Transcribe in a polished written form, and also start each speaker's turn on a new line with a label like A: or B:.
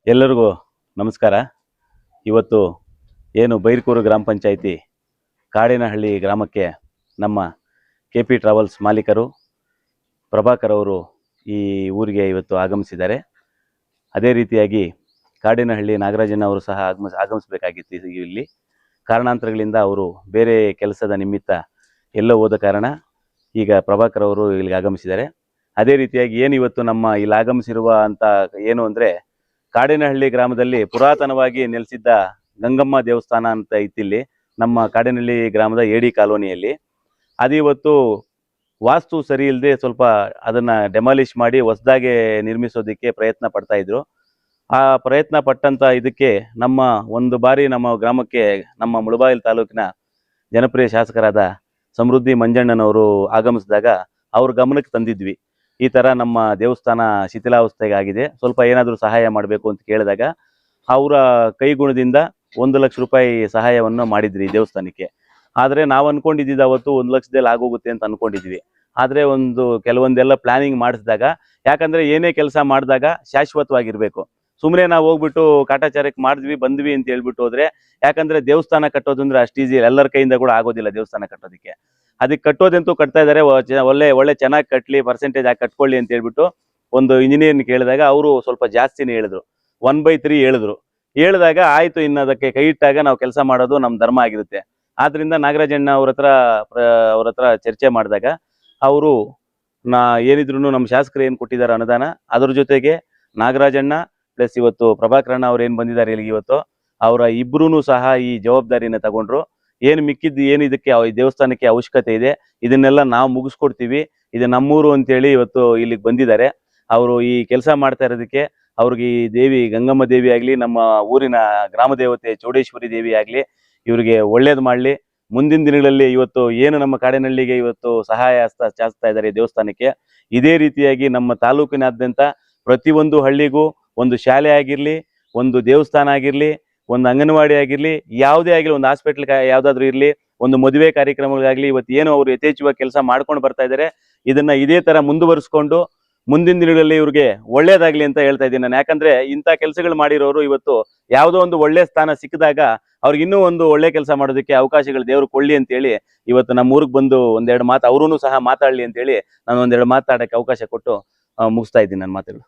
A: ಎಲ್ಲರಿಗೂ ನಮಸ್ಕಾರ. ಇವತ್ತು ಏನು ಬೈರ್ಕೂರು ಗ್ರಾಮ ಪಂಚಾಯಿತಿ ಕಾಡೇನಹಳ್ಳಿ ಗ್ರಾಮಕ್ಕೆ ನಮ್ಮ KP ಟ್ರಾವೆಲ್ಸ್ ಮಾಲೀಕರು ಪ್ರಭಾಕರ್ ಅವರು ಈ ಊರಿಗೆ ಇವತ್ತು ಆಗಮಿಸಿದ್ದಾರೆ. ಅದೇ ರೀತಿಯಾಗಿ ಕಾಡೇನಹಳ್ಳಿ ನಾಗರಾಜಣ್ಣ ಅವರು ಸಹ ಆಗಮಿಸಬೇಕಾಗಿತ್ತು. ಇಲ್ಲಿ ಕಾರಣಾಂತರಗಳಿಂದ ಅವರು ಬೇರೆ ಕೆಲಸದ ನಿಮಿತ್ತ ಎಲ್ಲೋ ಹೋದ ಕಾರಣ ಈಗ ಪ್ರಭಾಕರ್ ಅವರು ಇಲ್ಲಿಗೆ ಆಗಮಿಸಿದ್ದಾರೆ. ಅದೇ ರೀತಿಯಾಗಿ ಏನು ಇವತ್ತು ನಮ್ಮ ಇಲ್ಲಿ ಆಗಮಿಸಿರುವ ಅಂತ ಏನು ಅಂದರೆ, ಕಾಡೇನಹಳ್ಳಿ ಗ್ರಾಮದಲ್ಲಿ ಪುರಾತನವಾಗಿ ನೆಲೆಸಿದ್ದ ಗಂಗಮ್ಮ ದೇವಸ್ಥಾನ ಅಂತ ಇತ್ತಿಲ್ಲಿ ನಮ್ಮ ಕಾಡೇನಹಳ್ಳಿ ಗ್ರಾಮದ ಏಡಿ ಕಾಲೋನಿಯಲ್ಲಿ. ಅದು ಇವತ್ತು ವಾಸ್ತು ಸರಿ ಇಲ್ಲದೆ ಸ್ವಲ್ಪ ಅದನ್ನು ಡೆಮಾಲಿಷ್ ಮಾಡಿ ಹೊಸದಾಗಿ ನಿರ್ಮಿಸೋದಕ್ಕೆ ಪ್ರಯತ್ನ ಪಡ್ತಾ ಇದ್ರು. ಆ ಪ್ರಯತ್ನ ಪಟ್ಟಂಥ ಇದಕ್ಕೆ ನಮ್ಮ ಒಂದು ಬಾರಿ ನಮ್ಮ ಗ್ರಾಮಕ್ಕೆ ನಮ್ಮ ಮುಳಬಾಗಿಲು ತಾಲೂಕಿನ ಜನಪ್ರಿಯ ಶಾಸಕರಾದ ಸಮೃದ್ಧಿ ಮಂಜಣ್ಣನವರು ಆಗಮಿಸಿದಾಗ ಅವ್ರ ಗಮನಕ್ಕೆ ತಂದಿದ್ವಿ. ಈ ಥರ ನಮ್ಮ ದೇವಸ್ಥಾನ ಶಿಥಿಲಾವಸ್ಥೆಗೆ ಆಗಿದೆ, ಸ್ವಲ್ಪ ಏನಾದರೂ ಸಹಾಯ ಮಾಡಬೇಕು ಅಂತ ಕೇಳಿದಾಗ ಅವರ ಕೈಗುಣದಿಂದ 1 ಲಕ್ಷ ರೂಪಾಯಿ ಸಹಾಯವನ್ನು ಮಾಡಿದ್ರಿ ದೇವಸ್ಥಾನಕ್ಕೆ. ಆದರೆ ನಾವು ಅಂದ್ಕೊಂಡಿದ್ದು ಅವತ್ತು 1 ಲಕ್ಷದಲ್ಲಿ ಆಗೋಗುತ್ತೆ ಅಂತ ಅಂದ್ಕೊಂಡಿದ್ವಿ. ಆದರೆ ಕೆಲವೊಂದೆಲ್ಲ ಪ್ಲಾನಿಂಗ್ ಮಾಡಿಸಿದಾಗ, ಯಾಕಂದರೆ ಏನೇ ಕೆಲಸ ಮಾಡಿದಾಗ ಶಾಶ್ವತವಾಗಿರಬೇಕು. ಸುಮ್ಮನೆ ನಾವು ಹೋಗ್ಬಿಟ್ಟು ಕಾಟಾಚಾರಕ್ಕೆ ಮಾಡಿದ್ವಿ ಬಂದ್ವಿ ಅಂತ ಹೇಳ್ಬಿಟ್ಟು ಹೋದರೆ, ಯಾಕಂದರೆ ದೇವಸ್ಥಾನ ಕಟ್ಟೋದು ಅಂದರೆ ಅಷ್ಟು ಈಸಿ ಎಲ್ಲರ ಕೈಯಿಂದ ಕೂಡ ಆಗೋದಿಲ್ಲ. ದೇವಸ್ಥಾನ ಕಟ್ಟೋದಕ್ಕೆ ಅದಕ್ಕೆ ಕಟ್ಟೋದಂತೂ ಕಟ್ತಾ ಇದ್ದಾರೆ, ಒಳ್ಳೆ ಚೆನ್ನಾಗಿ ಕಟ್ಟಲಿ, ಪರ್ಸೆಂಟೇಜ್ ಆಗಿ ಕಟ್ಕೊಳ್ಳಿ ಅಂತ ಹೇಳ್ಬಿಟ್ಟು ಒಂದು ಇಂಜಿನಿಯರ್ನ ಕೇಳಿದಾಗ ಅವರು ಸ್ವಲ್ಪ ಜಾಸ್ತಿನೇ ಹೇಳಿದ್ರು, 1/3 ಹೇಳಿದಾಗ ಆಯಿತು, ಇನ್ನು ಅದಕ್ಕೆ ಕೈ ಇಟ್ಟಾಗ ನಾವು ಕೆಲಸ ಮಾಡೋದು ನಮ್ಮ ಧರ್ಮ ಆಗಿರುತ್ತೆ. ಆದ್ದರಿಂದ ನಾಗರಾಜಣ್ಣ ಅವ್ರ ಹತ್ರ ಚರ್ಚೆ ಮಾಡಿದಾಗ ಅವರು ಏನಿದ್ರು ನಮ್ಮ ಶಾಸಕರು ಏನು ಕೊಟ್ಟಿದ್ದಾರೆ ಅನುದಾನ, ಅದ್ರ ಜೊತೆಗೆ ನಾಗರಾಜಣ್ಣ ಪ್ಲಸ್ ಇವತ್ತು ಪ್ರಭಾಕರಣ್ಣ ಅವ್ರು ಏನು ಬಂದಿದ್ದಾರೆ ಇಲ್ಲಿಗೆ ಇವತ್ತು, ಅವರ ಇಬ್ಬರೂ ಸಹ ಈ ಜವಾಬ್ದಾರಿನ ತಗೊಂಡ್ರು. ಏನು ಮಿಕ್ಕಿದ್ದು ಏನು ಇದಕ್ಕೆ ದೇವಸ್ಥಾನಕ್ಕೆ ಅವಶ್ಯಕತೆ ಇದೆ ಇದನ್ನೆಲ್ಲ ನಾವು ಮುಗಿಸ್ಕೊಡ್ತೀವಿ, ಇದು ನಮ್ಮೂರು ಅಂತೇಳಿ ಇವತ್ತು ಇಲ್ಲಿಗೆ ಬಂದಿದ್ದಾರೆ. ಅವರು ಈ ಕೆಲಸ ಮಾಡ್ತಾ ಇರೋದಕ್ಕೆ ಅವ್ರಿಗೆ ಈ ದೇವಿ ಗಂಗಮ್ಮ ದೇವಿ ಆಗಲಿ, ನಮ್ಮ ಊರಿನ ಗ್ರಾಮ ದೇವತೆ ಚೌಡೇಶ್ವರಿ ದೇವಿ ಆಗಲಿ, ಇವರಿಗೆ ಒಳ್ಳೇದು ಮಾಡಲಿ. ಮುಂದಿನ ದಿನಗಳಲ್ಲಿ ಇವತ್ತು ಏನು ನಮ್ಮ ಕಾಡೇನಹಳ್ಳಿಗೆ ಇವತ್ತು ಸಹಾಯ ಚಾಚ್ತಾ ಇದ್ದಾರೆ ದೇವಸ್ಥಾನಕ್ಕೆ, ಇದೇ ರೀತಿಯಾಗಿ ನಮ್ಮ ತಾಲೂಕಿನಾದ್ಯಂತ ಪ್ರತಿಯೊಂದು ಹಳ್ಳಿಗೂ ಒಂದು ಶಾಲೆ ಆಗಿರಲಿ, ಒಂದು ದೇವಸ್ಥಾನ ಆಗಿರಲಿ, ಒಂದು ಅಂಗನವಾಡಿ ಆಗಿರಲಿ, ಯಾವುದೇ ಆಗಿರಲಿ, ಒಂದು ಹಾಸ್ಪಿಟ್ಲ್ ಯಾವುದಾದ್ರೂ ಇರಲಿ, ಒಂದು ಮದುವೆ ಕಾರ್ಯಕ್ರಮಗಳಾಗಲಿ, ಇವತ್ತು ಏನು ಅವರು ಯಥೇಚ್ಛವಾಗಿ ಕೆಲಸ ಮಾಡ್ಕೊಂಡು ಬರ್ತಾ ಇದ್ದಾರೆ, ಇದನ್ನ ಇದೇ ಥರ ಮುಂದುವರಿಸ್ಕೊಂಡು ಮುಂದಿನ ದಿನಗಳಲ್ಲಿ ಇವ್ರಿಗೆ ಒಳ್ಳೇದಾಗ್ಲಿ ಅಂತ ಹೇಳ್ತಾ ಇದ್ದೀನಿ ನಾನು. ಯಾಕಂದ್ರೆ ಇಂಥ ಕೆಲಸಗಳು ಮಾಡಿರೋರು ಇವತ್ತು ಯಾವುದೋ ಒಂದು ಒಳ್ಳೆ ಸ್ಥಾನ ಸಿಕ್ಕಿದಾಗ ಅವ್ರಿಗೆ ಇನ್ನೂ ಒಂದು ಒಳ್ಳೆ ಕೆಲಸ ಮಾಡೋದಕ್ಕೆ ಅವಕಾಶಗಳು ದೇವರು ಕೊಳ್ಳಿ ಅಂತೇಳಿ ಇವತ್ತು ನಮ್ಮ ಊರಿಗೆ ಬಂದು ಒಂದೆರಡು ಮಾತು ಅವರೂ ಸಹ ಮಾತಾಡಲಿ ಅಂತೇಳಿ ನಾನು ಒಂದೆರಡು ಮಾತಾಡೋಕ್ಕೆ ಅವಕಾಶ ಕೊಟ್ಟು ಮುಗಿಸ್ತಾ ಇದ್ದೀನಿ ನನ್ನ ಮಾತುಗಳು.